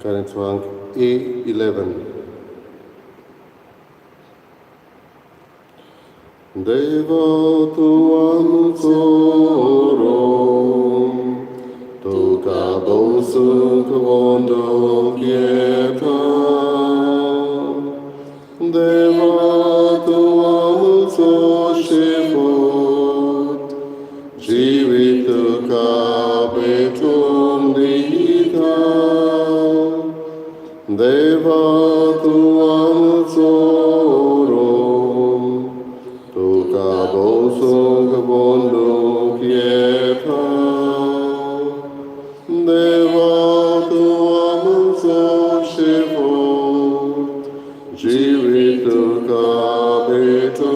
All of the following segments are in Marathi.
Gainswank A11. Deva tuam sorum, tu cabo sunk vondo quieta. Deva tuam so shivot, jivit capetum dita. Deva tuam sorum, tu cabo sunk vondo quieta. Deva tuam so shivot, jivit capetum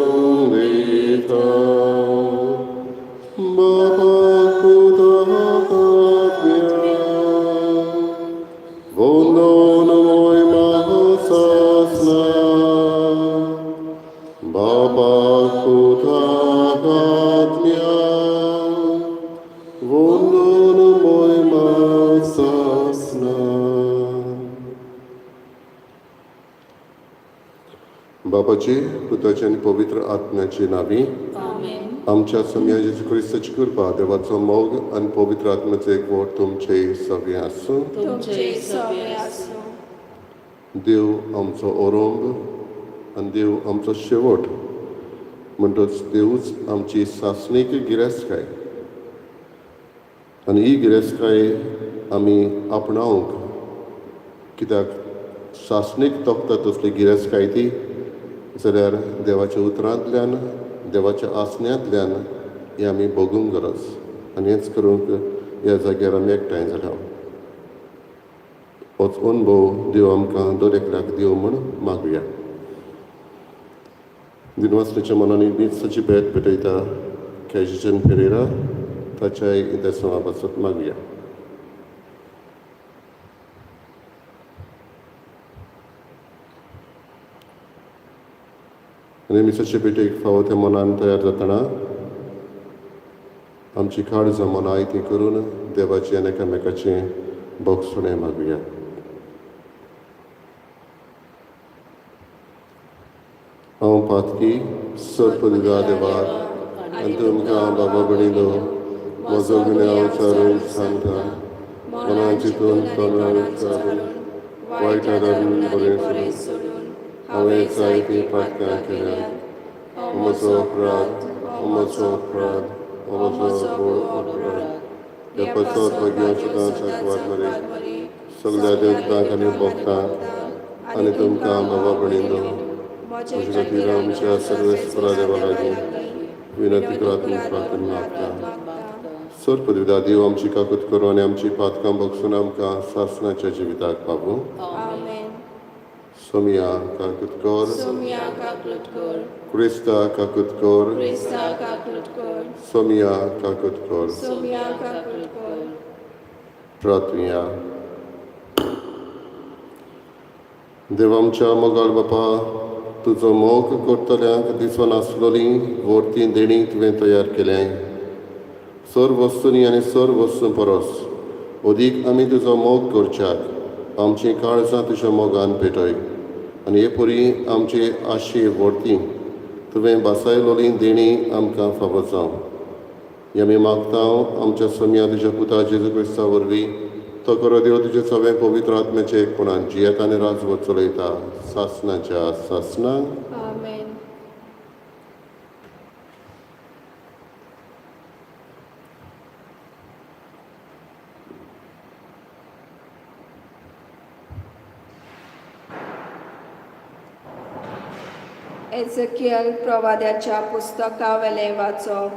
dita. Baba Kutahatmya, Vondo Namoi Mahasasna, Baba Kutahatmya, Vondo Namoi Mahasasna. बाबाची पुताची आणि पवित्र आत्म्याची नावी आमच्या सम्या जेजू ख्रिस्ताची कृपा देवाचो मोग आणि पवित्र आत्म्याचे एकवट तुमचे सगळे आसूं. देव आमचो ओरोंब आणि देव आमचो शेवट म्हणटच देवूच आमची सासणीक गिरेस्तकाय आणि ही गिरेस्तकाय आमी आपणावंक कित्याक सासणीक तोखता तसली गिरेस्तकाय ती जाल्यार देवाच्या उतरांतल्यान देवाच्या आसण्यांतल्यान हें आमी भोगूंक गरज आनी हेंच करूंक ह्या जाग्यार आमी एकठांय जाल्या. होच अनुभव देव आमकां दर एकल्याक दिवं म्हूण मागुया. दिनवासनाच्या मनांनी मीच भेट पेटयता कॅजिजन पेरेरा ताच्या देसवा पासत मागुया. नेहमीचे भेटेक फावो त्या मनान तयार जातना आमची काळजां मनां आयती करून देवाची आनी एकामेकाची भोगसुणें मागुया. हांव पातकी सर्पदिगा देवाक आनी तुमकां बाबा भणिलो म्हजो गुन्यांव विचारून सांगता. मनान चिंतून तोंडान विचारून वायट आदारून बरें सोडून हांवें जायतीं पातकां केल्यात. म्हजो अपराध म्हजो अपराध देवाचो भगवान सदांच आशीर्वाद मरे सगळ्या देवतांक आनी भक्तांक आनी तुमकां बाबा भणिलो म्हजे खातीर आमच्या सर्वेस्परा देवा लागीं विनंती करात म्हूण प्रार्थना मागता. सर्पदिगा देव आमची काकूत करूं आनी आमची पातकां भोगसून आमकां सासणाच्या जिविताक पावूं. सोमिया काकूत कर, क्रिस्ता काकूत कर, सोमिया काकूत कर. प्रार्थुया. देव आमच्या मोगाळ बापा, तुजो मोग करतल्यांक दिसो नासलोली वर्ती देणी तुवें तयार केलें. सर वस्तूंनी आनी सर वस्तू परस अदीक आमी तुजो मोग करच्याक आमचीं काळजां तुज्या मोगान पेटय आनी हे परी आमचे आशे वर्ती तुवें बासायलोली देणी आमकां फावो जावं. हें आमी मागता आमच्या सोम्या तुज्या पुता जेजू क्रिस्ता वरवीं. तो करो देव तुजे सगळे पवित्र आत्म्याचे एकपणान जियेत आनी राजवट चलयता सासणाच्या सासणाक. एझेकियल प्रवाद्याच्या पुस्तका वेलें वाचप.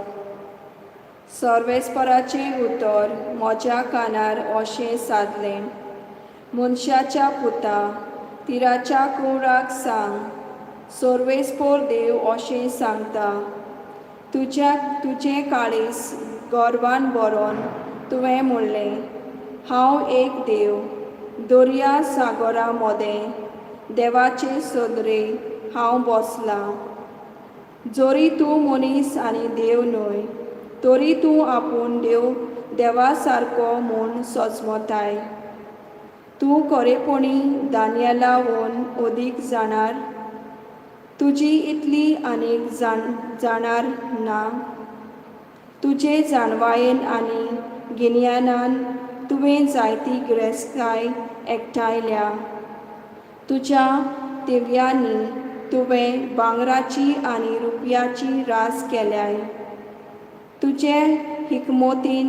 सर्वेस्पराचें उतर म्हज्या कानार अशें सादलें. मनशाच्या पुता, तिराच्या कुंवराक सांग, सर्वेस्पर देव अशें सांगता, तुजें काळीस गर्वान भरोन तुवें म्हणलें, हांव एक देव, दर्या सागरा मोदें देवाचे सदरे हांव बसलां. जोरी तूं मनीस आनी देव न्हय, तरी तूं आपूण देवा सारको म्हूण सजमताय. तूं खरेपणी दानियेलाहून ओदीक जाणार, तुजी इतली आनीक जाणार ना. तुजे जाणवायेन आनी गिन्यानान तुवें जायती गिरेस्तकाय एकठांयल्या. तुज्या दिव्यांनी तुवें भांगराची आनी रुपयाची रास केल्याय. तुजे हिकमोतीन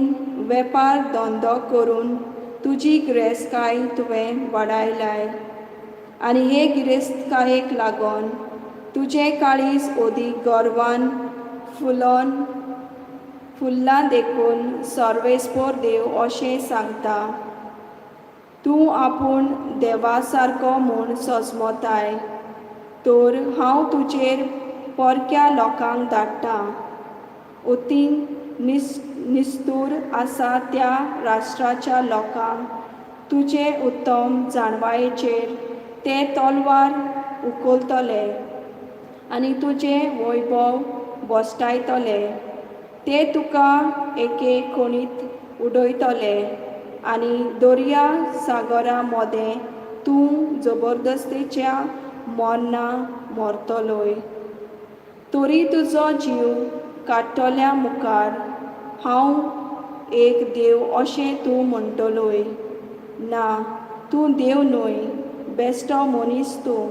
वेपार धंदो करून तुजी गिरेस्तकाय तुवें वाडयलाय. आनी हे गिरेस्तकायेक लागून तुजें काळीज ओदीक गर्वान फुल्लां देखून सर्वेस्पोर देव अशें सांगता. तूं आपूण देवा सारको म्हूण सजमताय, तर हांव तुजेर परक्या लोकांक धाडटां. ओतींग निस्तूर आसा त्या राष्ट्राच्या लोकांक तुजे उत्तम जाणवायेचेर ते तलवार उखलतले आनी तुजे वैभव भोश्टायतले. ते तुका एके खणींत उडयतले आनी दर्या सागरा मदें तूं जबरदस्तेच्या मरणां मरतलोय. तरी तुजो जीव काडटल्या मुखार हांव एक देव अशें तूं म्हणटलोय. ना, तूं देव न्हय, बेश्टो मनीस तूं.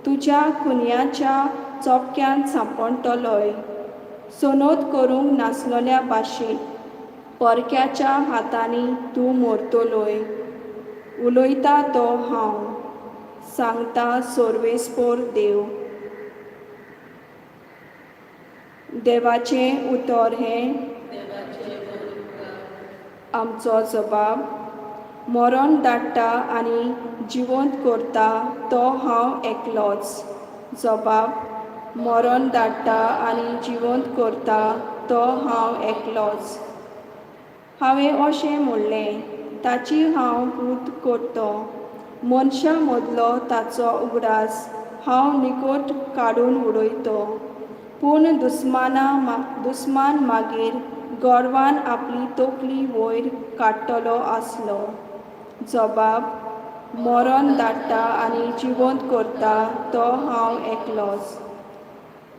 तुज्या खुन्याच्या चोपक्यान सांपणटलोय. सनोत करूंक नासलोल्या भाशेन परक्याच्या हातांनी तूं मरतलोय. उलयता तो हांव, सांगता सर्वेस्पोर देव. देवाचें उतर हें आमचो जबाब. मरण धाडटा आनी जिवंत करता तो हांव एकलोच. जबाब. मरण धाडटा आनी जिवंत करता तो हांव एकलोच. हांवें अशें म्हणलें, ताची हांव पूत करतों. मनशा मदलो ताचो उगडास हांव निकोट काडून उडयतों. पूण दुस्मान मागीर गर्वान आपली तकली वयर काडटलो आसलो. जबाब. मरण धाडटा आनी जिवंत करता तो हांव एकलोच.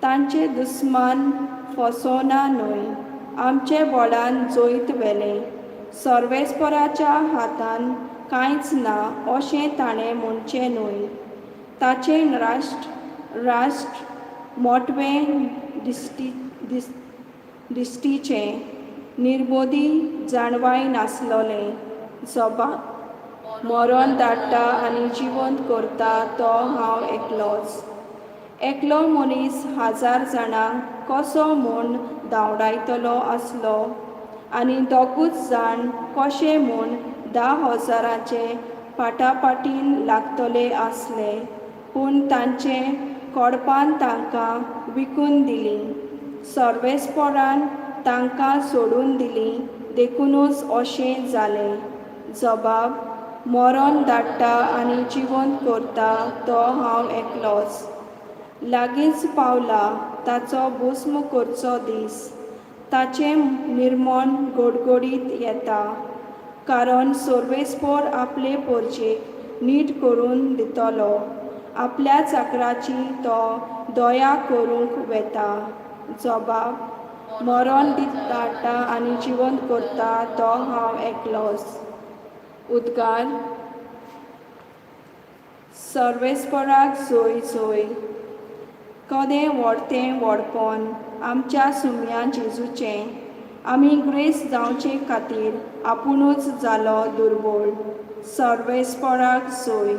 तांचे दुस्मान फसोना न्हय, आमचे बोडान जैत व्हेलें. सर्वेस्पराच्या हातान कांयच ना अशें ताणें म्हणचें न्हय. ताचें राष्ट्र मोटवें दिश्टीचें, निर्बोधी जाणवाय नासलोलें. जबाब. मरण धाडटा आनी जिवंत करता तो हांव एकलोच. एकलो मनीस 1000 जाणांक कसो म्हूण धांवडायतलो आसलो आनी दोगूच जाण कशे म्हूण 10,000चे फाटाफाटीन लागतले आसले. पूण तांचे कोडपान तांकां विकून दिलीं. सर्वेस्पोरान तांकां सोडून दिलीं देखूनच अशें जालें. जबाब. मरण धाडटा आनी जिवंत करता तो हांव एकलोच. लागींच पावला ताचो भस्म करचो दीस. ताचें निर्मण घडघडीत येता. कारण सर्वेस्पोर आपले परजेक नीट करून दितलो. आपल्या चाकराची तो दया करूंक वेता. जबाब. मरण धाडटा आनी जिवंत करता तो हांव एकलोच. उद्गार. सर्वेस्पराक जय जय. कदें व्हडतें व्हडपण आमच्या सुम्या जेजूचें. आमी ग्रेस जावचे खातीर आपुणूच जालो दुर्बळ. सर्वेस्पराक जय.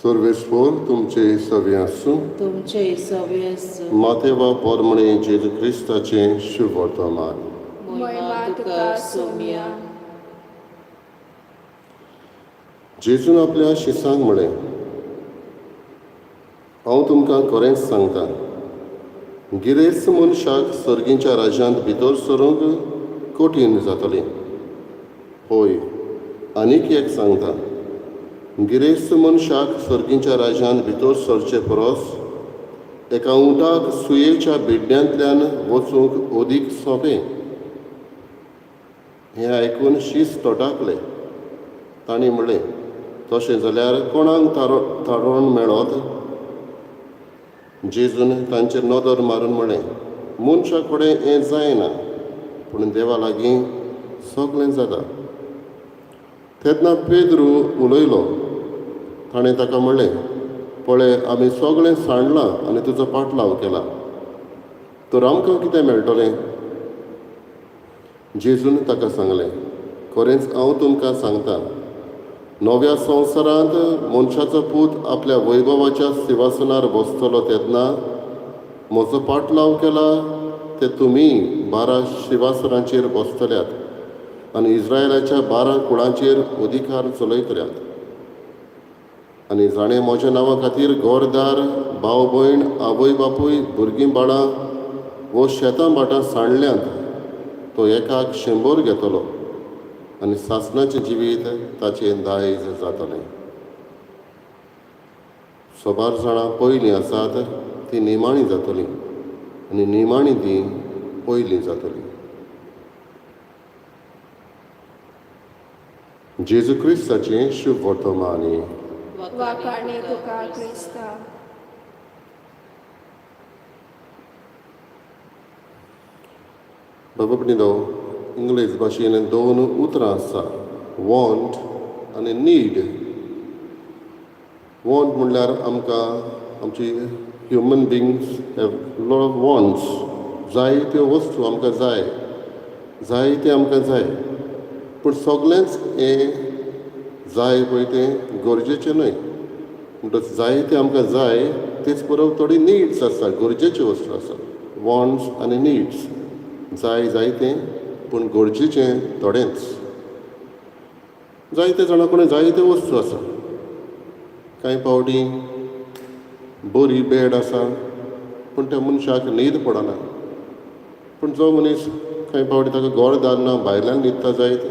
सर्वेस्पोर तुमचे सवे आसूं. तुमचे सवे आसूं. मातेवा पोरमणे जेजू क्रिस्ताचें शुभ वर्तमान. महिमा तुका सोम्या. जेजून आपल्या शिसांक म्हळें, हांव तुमकां खरेंच सांगतां, गिरेस्त मनशाक सर्गीच्या राज्यांत भितर सरूंक कठीण जातलें. पळय, आनीक एक सांगता, गिरेस्त मनशाक सर्गीच्या राज्यांत भितर सरचे परस एका उंटाक सुयेच्या बिड्ड्यांतल्यान वचूंक ओदीक सोंपें. हें आयकून शीस तोटाकले. तांणी म्हणलें, तशें जाल्यार कोणाक तारोवन मेळत? जेजून तांचेर नदर मारून म्हणलें, मनशा कडेन हें जायना, पूण देवा लागीं सगळें जाता. तेन्ना पेद्रू उलयलो. ताणें ताका म्हणलें, पळय, आमी सगळें सांडलां आनी तुजो पाटलाव केला, तर आमकां कितें मेळटलें? जेजून ताका सांगलें, खरेंच हांव तुमकां सांगतां, नव्या संवसारांत मनशाचो पूत आपल्या वैभवाच्या सिंहासनार बसतलो तेन्ना म्हजो पाटलाव केला ते तुमी 12 सिंहासनांचेर बसतल्यात आनी इस्रायलाच्या 12 कुळांचेर अधिकार चलयतल्यात. आनी जाणें म्हज्या नांवा खातीर घरदार, भाव भयण, आवय बापूय, भुरगीं बाळां वो शेतां भाटां सांडल्यांत, तो एकाक 100 घेतलो आनी सासणाचें जिवीत ताचें दायज जातलें. 100 जाणां पयलीं आसात तीं निमाणीं जातलीं आनी निमाणीं तीं पयलीं जातलीं. जेजू क्रिस्ताचें शुभ वर्तमानी. वाखाणें तुका क्रिस्ता. बाबा भयणीनो, इंग्लीश भाशेन 2 उतरां आसा, वॉन्ट आनी नीड. वॉन्ट म्हणल्यार आमकां आमची human बिंग्स have lot of wants. जायत्यो वस्तू आमकां जाय, जायते आमकां जाय, पूण सगळेंच हें जाय पळय तें गरजेचें न्हय. म्हणटच जायते आमकां जाय तेच बरोबर थोडी निड्स आसा, गरजेच्यो वस्तू आसा. वॉन्ट्स आनी निड्स, जाय जायतें पूण गरजेचें थोडेंच. जायते जाणां कडेन जायत्यो वस्तू आसा. कांय फावटी बरी बेड आसा पूण त्या मनशाक न्हीद पडना. पूण जो मनीस कांय फावटी ताका घरदार ना, भायल्यान न्हिदता जायत,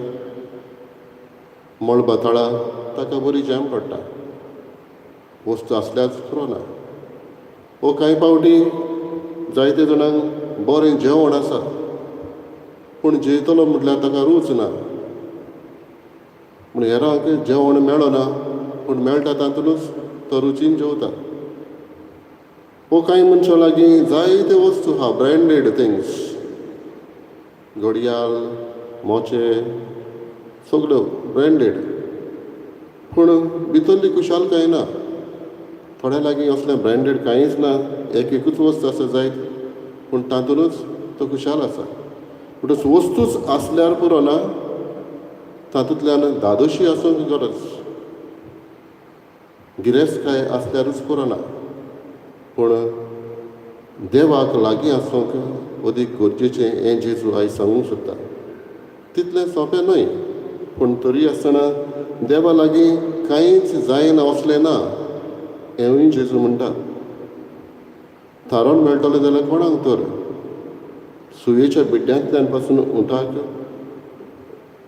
मळबाताळा, ताका बरी जाम पडटा. वस्तू आसल्याच पुरो ना. वो कांय फावटी जायते जाणांक बरें जेवण आसा पूण जेयतलो म्हटल्यार ताका रूच ना. पूण हेरांक जेवण मेळना पूण मेळटा तातूंतच तो रुचीन जेवता. वो कांय मनशां लागीं जायते वस्तू आहा, ब्रँडेड थिंग्स, घडयाळ, मोचे, सगळ्यो ब्रँडेड, पूण भितरली खुशालकाय ना. थोड्या लागीं असलें ब्रँडेड कांयच ना, एकूच वस्त आसा जायत, पूण तातूंतच तो खुशाल आसा. म्हणटच वस्तूच आसल्यार पुरो ना, तातूंतल्यान धादोशी आसूंक गरज. गिरेस्तकाय आसल्यारूच पुरो ना, पूण देवाक लागीं आसूंक अदीक गरजेचें हें जेजू आयज सांगूंक सोदता. तितलें सोंपें न्हय, पूण तरी आसतना देवा लागीं कांयच जायना असलें ना हेंवूय जेजू म्हणटा. थारोन मेळटलें जाल्यार कोणाक तर? सुयेच्या बिड्ड्यांतल्यान पासून उंटाक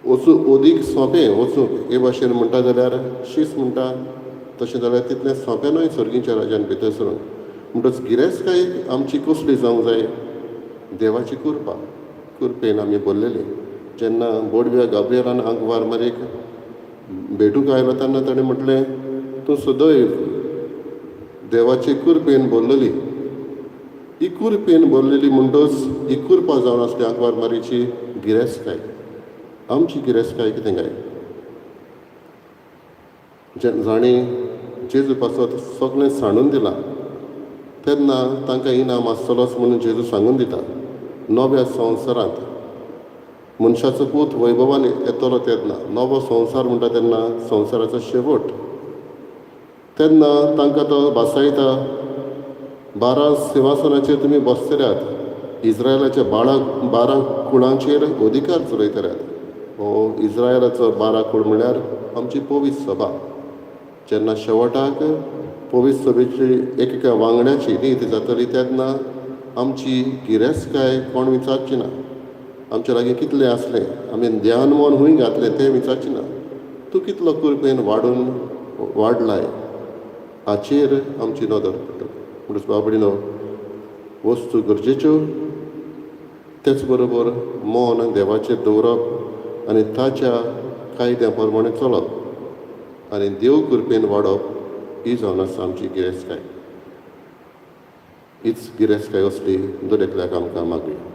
वचूंक अदीक सोंपें वचूंक, हे भाशेन म्हणटा जाल्यार शीस म्हणटा तशें जाल्यार तितलें सोंपें न्हय सर्गीच्या राज्यान भितर सरूंक. म्हणटच गिरेस्तकाय आमची कसली जावंक जाय? देवाची कृपा. कृपेन आमी भरलेली. जेन्ना बोडव्या गाब्रियेलान आंकवार मारीक भेटूंक आयलो तेन्ना ताणें म्हटलें, तूं सदैव देवाचे कृपेन भरलेली. ही कृपेन भरलेली म्हणटच ही कृपा जावन आसली आंकवार मारीची गिरेस्तकाय. आमची गिरेस्तकाय कितें काय? जाणी जेजू पासत सगळें सांडून दिलां तेन्ना तांकां इनाम आसतलोच म्हणून जेजू सांगून दिता. नव्या संवसारांत मनशाचो पूत वैभवान येतलो तेन्ना, नवो संवसार म्हणटा तेन्ना संवसाराचो शेवट, तेन्ना तांकां तो भासायता, 12 सिंहासनाचेर तुमी बसतल्यात, इस्रायलाच्या 12 कुळांचेर अधिकार चलयतल्यात. हो इस्रायलाचो 12 कुळ म्हळ्यार आमची पवित्र सभा. जेन्ना शेवटाक पवित्र सभेची एकेका वांगड्याची न्हीद जातली तेन्ना आमची गिरेस्तकाय कोण विचारची ना. आमचे लागीं कितलें आसलें, आमी ध्यान मन हूंय घातलें तें विचारची ना. तूं कितलो कृपेन वाडलाय हाचेर आमची नदर पडटली. म्हणून बाबडीनो, वस्तू गरजेच्यो, तेच बरोबर मन देवाचेर दवरप आनी ताच्या कायद्या प्रमाणे चलप आनी देव कृपेन वाडप ही जावन आसा आमची गिरेस्तकाय. हीच गिरेस्तकाय असली दरेकल्याक आमकां मागुया.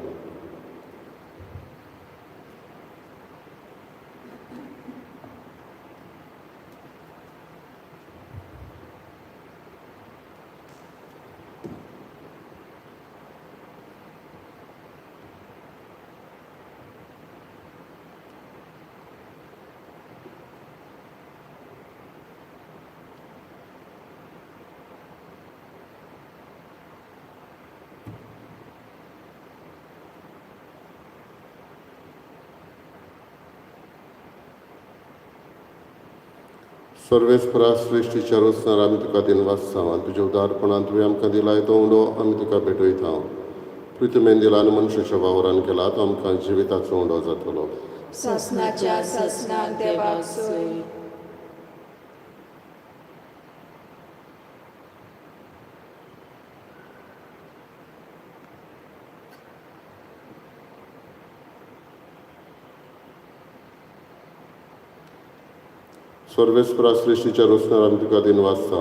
सर्वेस्परा सृश्टीच्या रचणार आमी तुका दिनवासता आनी तुज्या उदारपणान तुवें आमकां दिलाय तो उंडो आमी तुका भेटयता. तुवें दिला आनी मनशाच्या वावरान केला तो आमकां जिविताचो उंडो जातलो. ससनाच्या ससनाक देवाक सोय. सर्वेस्परा सृश्टीच्या रचणार आमी तुका दिनवासता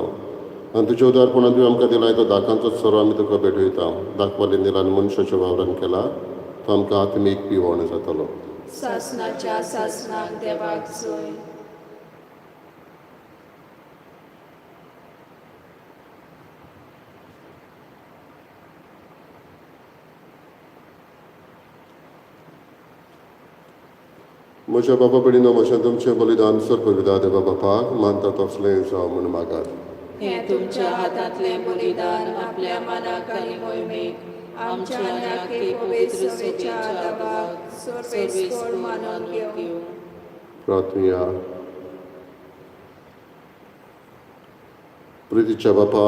आनी तुज्या उदारपणान तुवें आमकां दिलाय तो दाखांचो सोरो आमी तुका भेटयता. दाखवालें दिला आनी मनशाच्या वावरान केला तो आमकां आत्मीक पिवण जातलो. ससनाच्या ससनाक देवाक सोय. म्हज्या बाबा भयणीनो म्हजें तुमचें बलिदान सर्पविदा देवा बापाक मानता तसलें जावं म्हूण मागात. हें तुमच्या हातांतलें बलिदान आपल्या मनाक आनी मोहिमेक आमच्या आनी आख्खे पवित्र सभेच्या आदाराक सर्वेस्कोर मानून घेवं. प्रार्थुया. प्रितीच्या बापा,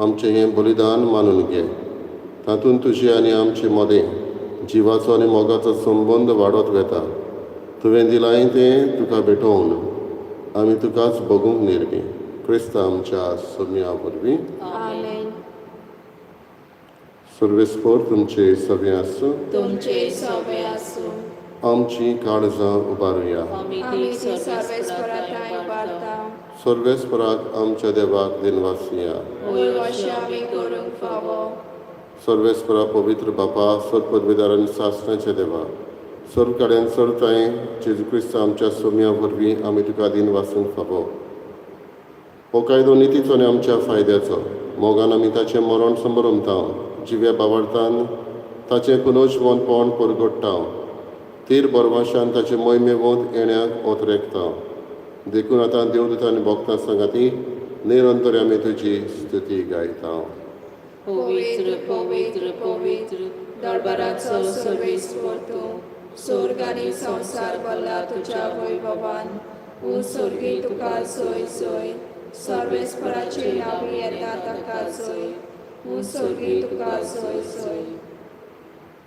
आमचें हें बलिदान मानून घे. तातूंत तुजें आनी आमचें मोदें जिवाचो आनी मोगाचो संबंद वाडत वेता. तुवें दिलाय तें तुका भेटोवन आमी तुकाच बगूंक निर्मी. क्रिस्त आमच्या सोम्या वरवीं. आमेन. सर्वेस्पोर तुमचे सवे आसूं. तुमचे सवे आसूं. आमची काळजां उबारुया. आमी ती सर्वेस्पराताय उबारता. सर्वेस्पराक आमच्या देवाक दिनवासिया. वयर अशें आमी करूंक फावो. सर्वेस्परा पवित्र बापा, सर्पदविदार आनी सासणाचे देवा, सर्व कडेन सरताय जेजू क्रिस्त आमच्या सोम्या वरवीं आमी तुका दिन वासूंक फावो. हो कायदो नितीचो आनी आमच्या फायद्याचो. मोगान आमी ताचें मरण संभरमता. जिव्या बावरतान ताचें कुनोजवणपण परगट्टा. तीर बरवाशान ताचे मोहिमेवंत येण्याक ओतरेकता. देखून आतां देवदूत आनी भक्तां सांगाती निरंतर आमी तुजी स्तुती गायता. पवित्र पवित्र पवित्र दरबाराचो सर्वेस्पर तूं. स्वर्ग आनी संवसार भरला तुज्या वैभवान. उत्सर्गी तुका सोय सोय. सर्वेस्पराचे नांवी येता ताका सोय. उत्सर्गी तुका सोय सोय.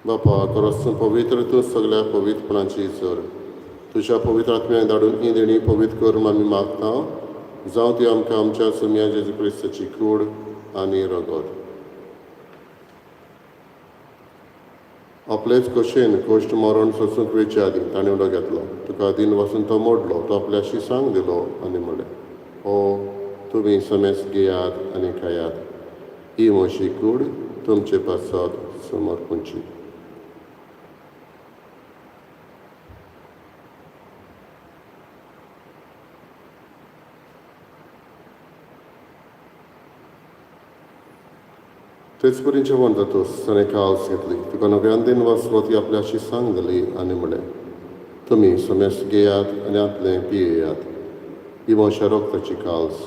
बापा, खरोच पवित्र तूं सगळ्या पवित्रपणाची चर. तुज्या पवित्र आत्म्याक धाडून ही देणी पवित्र करून आमी मागता. जावं ती आमकां आमच्या सोम्या जेजू क्रिस्ताची कूड आनी रगत. आपलेच कशेन कश्ट मरण सोसूंक वेचे आदी ताणें उडो घेतलो. तुका दिन वचून तो मोडलो. तो आपल्या शिसांक दिलो आनी म्हणलें, हो तुमी समेस घेयात आनी खायात. ही म्हशी कूड तुमचे पासत समर्पूंची. तेच परीन जेवण जातोस ताणें काल्स घेतली. तुका नव्यान दिन वाचलो ती आपल्या शिसांक दिली आनी म्हणलें, तुमी समेस घेयात आनी आतलें पियेयात. ही म्हज्या रोगताची काल्स.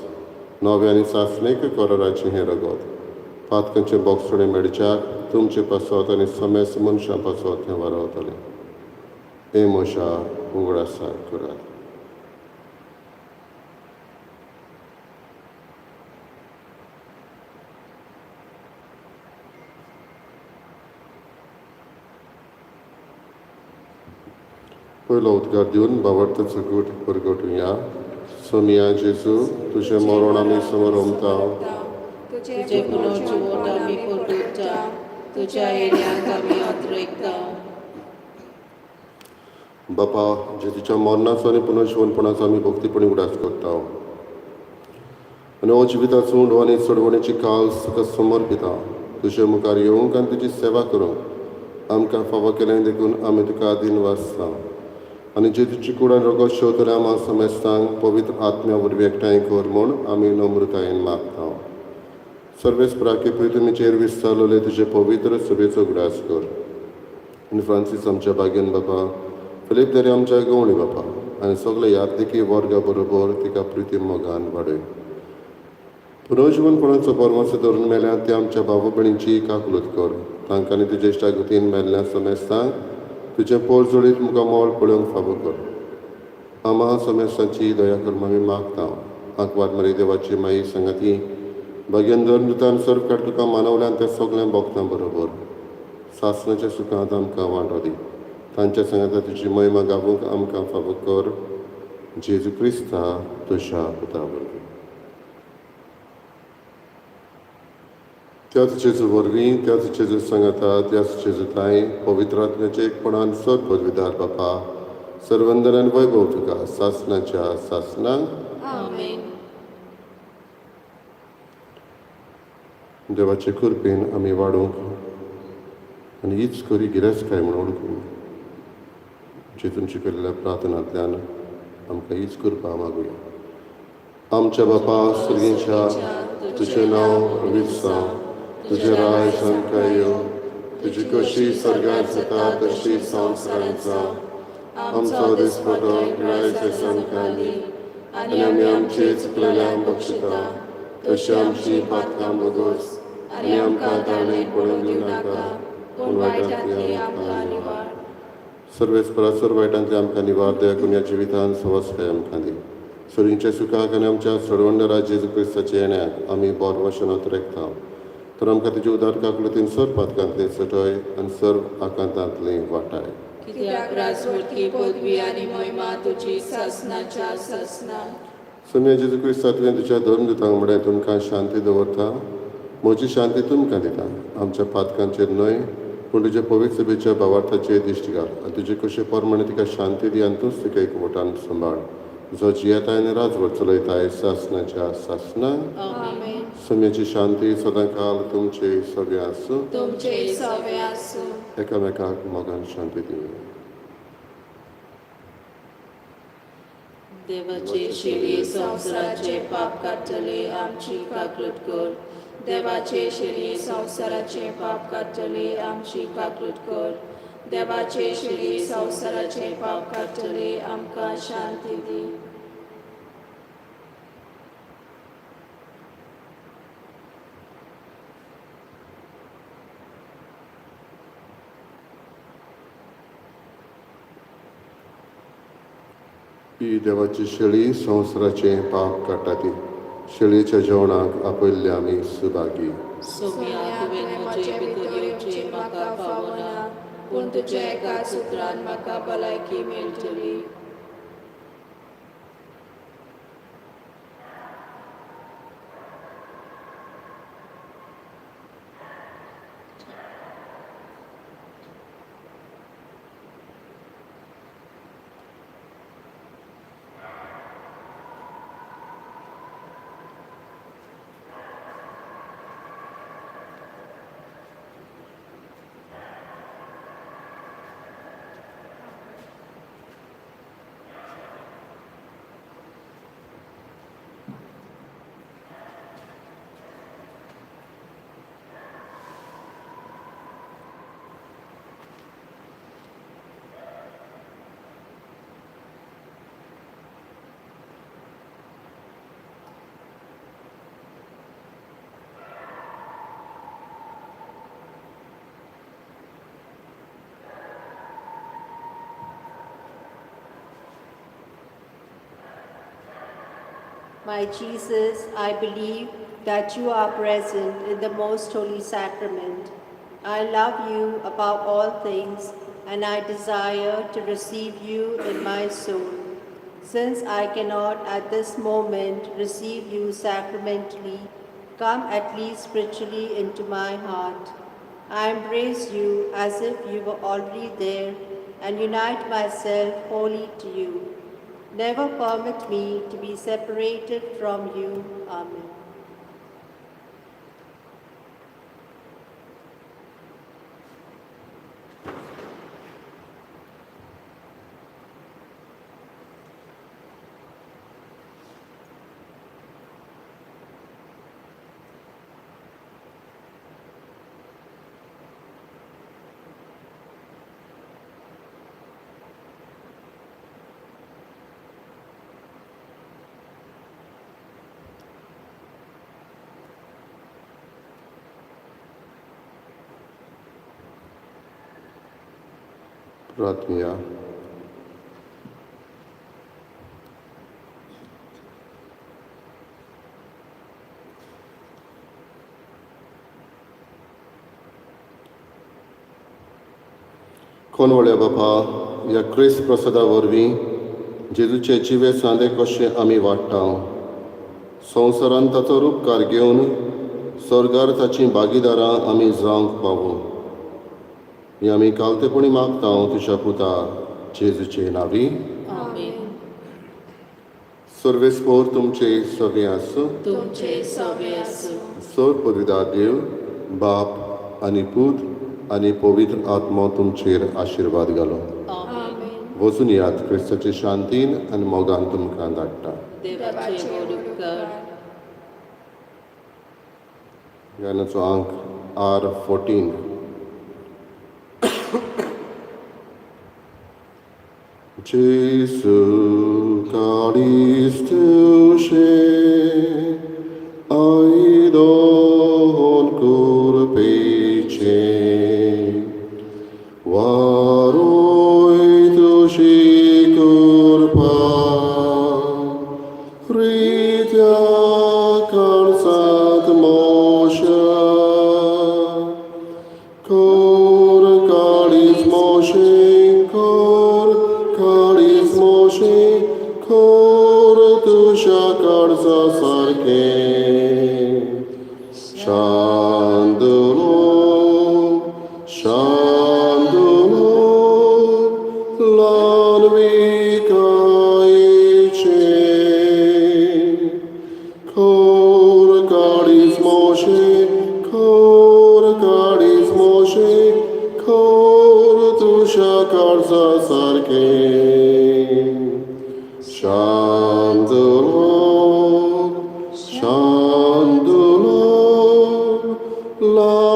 नवे आनी सासणेक कराराचें हें रगत. पातकांचें बोगसोडें मेडच्याक तुमचे पासत आनी समेस मनशां पासत हें वारवतलें. हे म्हज्या उगडासा करात. पयलो उद्गार दिवन बावडताचो गूट परगटुया. सोम्या जेजू, तुजें मरण आमी समरमता. तुजे पुनर्जीवन आमी परगटता. तुज्या येण्याक आमी ओतरेकता. बापा जेजूच्या मरणाचो आनी पुनर्जीवनपणाचो आमी भक्तीपणी उडास करता आनी हो जिविताचो उंडो आनी चडवणेची काल तुका समर्पिता. तुजे मुखार येवंक आनी तुजी सेवा करूंक आमकां फावो केलें देखून आमी तुका आदीन वाचता. आनी जेजूची कुडान रगत शेवतल्या आमा समेस्तांक पवित्र आत्म्या वरवीं एकठांय कर म्हूण आमी नम्रतायेन मागता. सर्वेस्पराके प्रितुमीचेर विस्तारलोले तुजे पवित्र सभेचो उगडास कर. आनी फ्रांसीस आमच्या बागेन बापा, फिलीप देरे आमच्या गवळी बापा आनी सगळे यात्रिकी वर्गा बरोबर तिका प्रितीम मोगान वाडय. पुनर्जीवनपणाचो परमासो धरून मेल्यात ते आमच्या भाव भयणींची काकलूत कर. तांकां आनी तुजे इश्टागतीन मेल्ल्या समेस्तांक तुजें पोर जोडीत मुखार मोल पळोवंक फावो कर. आमा समेस्तांची दया कर आमी मागता. आंकवार मारी देवाची माई सांगाती बागेन दर नृतान सर्व काड तुका मानवल्यान ते सगळ्या भक्तां बरोबर सासणाच्या सुखांत आमकां वांटो दी. तांच्या सांगाता तुजी महिमा गावूंक आमकां फावो कर. जेजू क्रिस्ता तुज्या पुता वरवीं. त्याच जेजू वरवीं, त्याच जेजू सांगाता, त्याच जेजू ताई पवित्र आत्म्याचे एकपणान सर पदवीदार बापा सर्वंदन आनी वैभव तुका सासणाच्या सासणांक आमेन. देवाचे कृपेन आमी वाडूंक आनी हीच खरी गिरेस्तकाय म्हूण ओळखून जेजूंची केल्ल्या प्रार्थनांतल्यान आमकां हीच कृपा मागुया. आमच्या बापा सर्गेच्या तुजें नांव पवित्र जावं, तुजें राज आमकां येवं, तुजी कशी स्वर्गांत जाता तशी संवसारांत जावं. आमचो दिसपतो आयज आमकां दी आनी आमी आमची चुकलेल्यांक बक्षिता तशी आमची पातकां बोगोस आनी आमकां ताणें पडूंक दिवं नाका पूण वायटांतली आमकां निवाड. सर्वेस्परा सर्व वायटांतली आमकां निवार दया करून ह्या जिवितांत सवस्काय आमकां दी. सोडींच्या सुखाक आनी आमच्या चडवंडरा जेजू क्रिस्ताच्या येण्याक आमी बोर वचनांत रेखता. तर आमकां तुजे उदार काकलुतीन सर्व पातकांतली सटय आनी सर्व आकांतांतली वाटाय. कित्याक राजवटी पदवी आनी महिमा तुजी सासणाच्या सासणां. सोम्या जेजू क्रिस्ता तुवें तुज्या धर्मदुतांक म्हळ्यार तुमकां शांती दवरता. म्हजी शांती तुमकां दिता. आमच्या पातकांचेर न्हय पूण तुजे पवित्र सभेच्या भावार्थाचेर दिश्टी घाल आनी तुजे कशे परमाणे तिका शांती दी आनी तूंच तिका एकवटान सांबाळ. जो जियेताय आनी राजवट चलयताय सासणाच्या सासणांक. आमेन. सोम्याची शांती सदां काल तुमचे सगळे आसूं. तुमचे सवे आसूं. एकामेकाक मोगान शांती दिवया. देवाचे शिरी संवसाराचे पाप काडटले आमची काकलूत कर. देवाचे शिरी संवसाराचे पाप काडटले आमची काकलूत कर. देवाचे शिरी संवसाराचे पाप काडटले आमकां शांती दी. ही देवाची शेळी संवसाराचे पाप काडटा ती. शेळयेच्या जेवणाक आपयल्ले आमी सुभागी. सोम्या तुवें म्हजे भितर येवचें म्हाका फावना पूण तुज्या एका सुत्रान म्हाका भलायकी मेळटली. My Jesus, I believe that you are present in the most holy sacrament. I love you above all things, and I desire to receive you in my soul. Since I cannot at this moment receive you sacramentally, come at least spiritually into my heart. I embrace you as if you were already there, and unite myself wholly to you. Never permit me to be separated from you. Amen. प्रार्थना। कोणवळ्या बापा, ह्या क्रिस्त प्रसादा वरवीं जेजूचे जिवे सांदे कशें आमी वाडटा, संवसारांत ताचो उपकार घेवन स्वर्गार ताची भागीदारां आमी जावंक पावूं. ही आमी कालतेपणी मागता तुज्या पुता जेजूचे नांवी. आमेन. सर्वेस्पोर तुमचे सवे आसूं. तुमचे सवे आसूं. सोर पवित्र देव, बाप आनी पूत आनी पवित्र आत्मा तुमचेर आशिर्वाद घालो. आमेन. वचून यात क्रिस्ताचे शांतीन आनी मोगान तुमकां धाडटा. देवाचे व्हड उपकार. गाण्याचो अंक R14. Jesu Caristuše, aidon curpece, varoi tuși curpa, ritea calzat moșa, cor calis moșe, cor calis moșe, cor tușa calza sarche, șandulo, șandulo, lanvicaice, cor calis moșe, cor calis moșe, cor tușa calza sarche, șandulo, șandulo, la